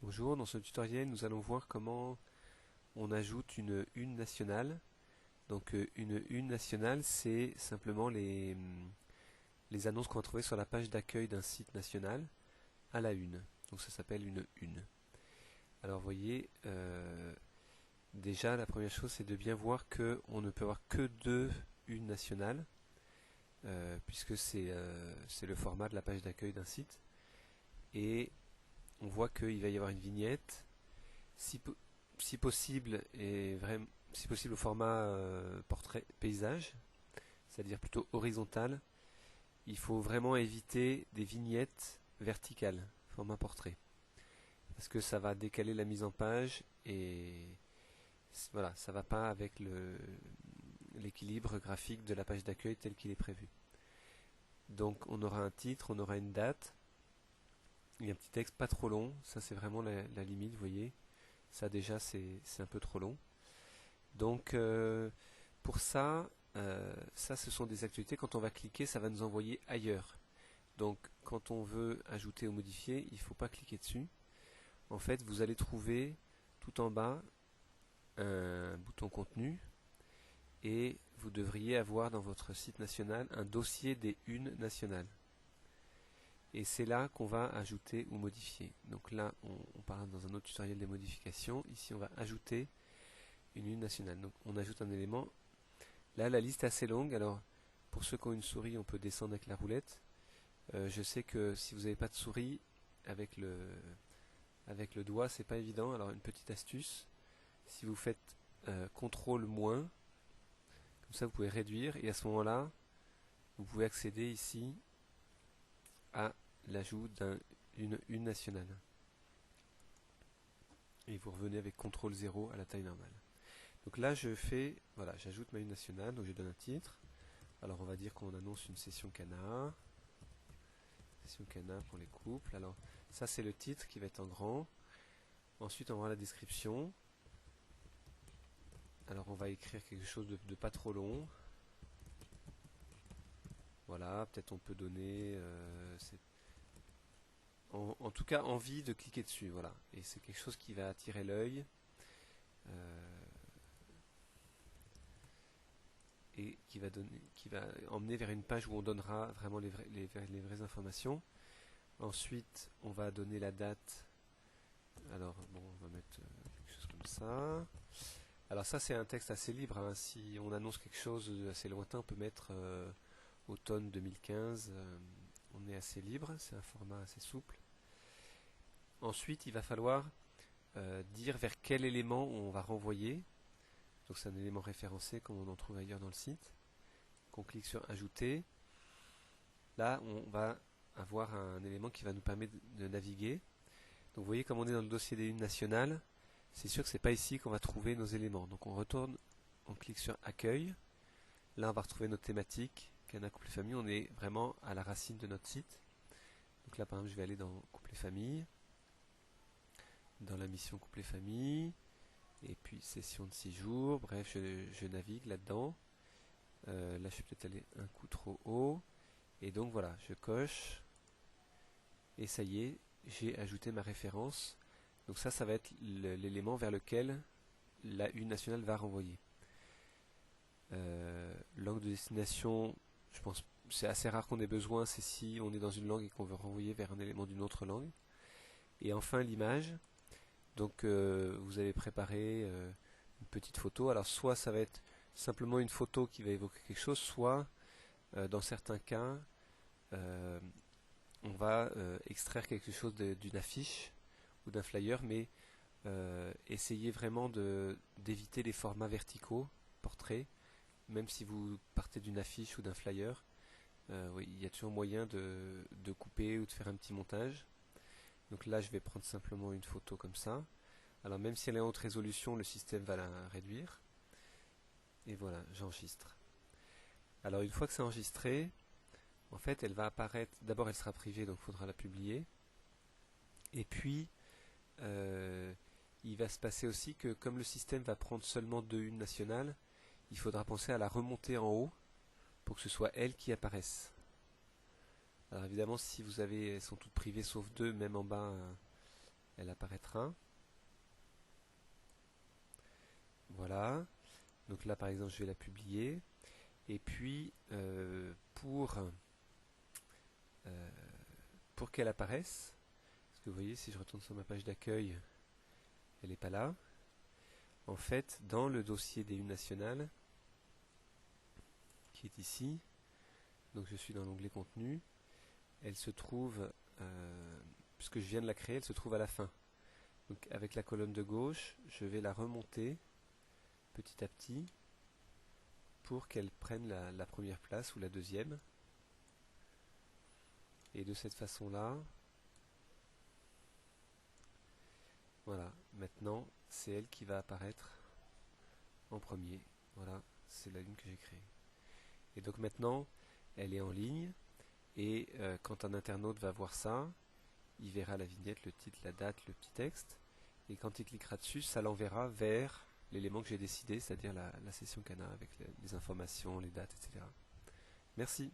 Bonjour, dans ce tutoriel nous allons voir comment on ajoute une une nationale. Donc une une nationale, c'est simplement les annonces qu'on va trouver sur la page d'accueil d'un site national à la une. Donc ça s'appelle une une. Alors vous voyez, déjà la première chose c'est de bien voir qu'on ne peut avoir que deux une nationales, puisque c'est le format de la page d'accueil d'un site. Et on voit qu'il va y avoir une vignette. Si, si possible, si possible au format portrait paysage, c'est-à-dire plutôt horizontal. Il faut vraiment éviter des vignettes verticales, format portrait, parce que ça va décaler la mise en page et voilà, ça va pas avec l'équilibre graphique de la page d'accueil tel qu'il est prévu. Donc on aura un titre, on aura une date, et un petit texte pas trop long, ça c'est vraiment la limite, vous voyez. Ça déjà c'est un peu trop long. Donc pour ça, ça ce sont des actualités. Quand on va cliquer, ça va nous envoyer ailleurs. Donc quand on veut ajouter ou modifier, il ne faut pas cliquer dessus. En fait, vous allez trouver tout en bas un bouton contenu et vous devriez avoir dans votre site national un dossier des unes nationales. Et c'est là qu'on va ajouter ou modifier. Donc là, on parlera dans un autre tutoriel des modifications. Ici, on va ajouter une une nationale. Donc on ajoute un élément. Là, la liste est assez longue. Alors, pour ceux qui ont une souris, on peut descendre avec la roulette. Je sais que si vous n'avez pas de souris, avec le doigt, c'est pas évident. Alors, une petite astuce. Si vous faites CTRL moins, comme ça vous pouvez réduire. Et à ce moment-là, vous pouvez accéder ici à l'ajout d'une une nationale. Et vous revenez avec CTRL 0 à la taille normale. Donc là, voilà, j'ajoute ma une nationale, donc je donne un titre. Alors on va dire qu'on annonce une session Cana. Session Cana pour les couples. Alors ça c'est le titre qui va être en grand. Ensuite on va voir la description. Alors on va écrire quelque chose de pas trop long. Voilà, peut-être on peut donner en tout cas envie de cliquer dessus. Voilà. Et c'est quelque chose qui va attirer l'œil. Et qui va emmener vers une page où on donnera vraiment les vraies informations. Ensuite, on va donner la date. Alors, bon, on va mettre quelque chose comme ça. Alors ça, c'est un texte assez libre, hein. Si on annonce quelque chose d'assez lointain, on peut mettre automne 2015. On est assez libre, c'est un format assez souple. Ensuite, il va falloir dire vers quel élément on va renvoyer. Donc c'est un élément référencé comme on en trouve ailleurs dans le site. Qu'on clique sur Ajouter. Là, on va avoir un élément qui va nous permettre de naviguer. Donc vous voyez, comme on est dans le dossier des unes nationales, c'est sûr que c'est pas ici qu'on va trouver nos éléments. Donc on retourne, on clique sur Accueil. Là, on va retrouver notre thématique, Cana Couple et Famille. On est vraiment à la racine de notre site. Donc là, par exemple, je vais aller dans Couple et Famille, dans la mission Couple et Famille, et puis session de 6 jours. Bref, je navigue là-dedans. Là, je suis peut-être allé un coup trop haut. Et donc voilà, je coche. Et ça y est, j'ai ajouté ma référence. Donc ça va être l'élément vers lequel la une nationale va renvoyer. Langue de destination, je pense c'est assez rare qu'on ait besoin, c'est si on est dans une langue et qu'on veut renvoyer vers un élément d'une autre langue. Et enfin l'image. Donc vous avez préparé une petite photo. Alors soit ça va être simplement une photo qui va évoquer quelque chose, soit dans certains cas on va extraire quelque chose d'une affiche ou d'un flyer, mais essayez vraiment d'éviter les formats verticaux, portraits, même si vous partez d'une affiche ou d'un flyer. Oui, il y a toujours moyen de couper ou de faire un petit montage. Donc là, je vais prendre simplement une photo comme ça. Alors même si elle est en haute résolution, le système va la réduire. Et voilà, j'enregistre. Alors une fois que c'est enregistré, en fait, elle va apparaître. D'abord, elle sera privée, donc il faudra la publier. Et puis, il va se passer aussi que comme le système va prendre seulement deux unes nationales, il faudra penser à la remonter en haut pour que ce soit elles qui apparaissent. Alors évidemment, si vous avez, elles sont toutes privées sauf deux, même en bas, elle apparaîtra. Voilà. Donc là, par exemple, je vais la publier. Et puis, pour qu'elle apparaisse, parce que vous voyez, si je retourne sur ma page d'accueil, elle n'est pas là. En fait, dans le dossier des unes nationales, qui est ici, donc je suis dans l'onglet contenu, elle se trouve, puisque je viens de la créer, elle se trouve à la fin. Donc avec la colonne de gauche, je vais la remonter petit à petit pour qu'elle prenne la première place ou la deuxième. Et de cette façon-là, voilà, maintenant c'est elle qui va apparaître en premier. Voilà, c'est la une que j'ai créée. Et donc maintenant, elle est en ligne, et quand un internaute va voir ça, il verra la vignette, le titre, la date, le petit texte, et quand il cliquera dessus, ça l'enverra vers l'élément que j'ai décidé, c'est-à-dire la session Cana avec les informations, les dates, etc. Merci.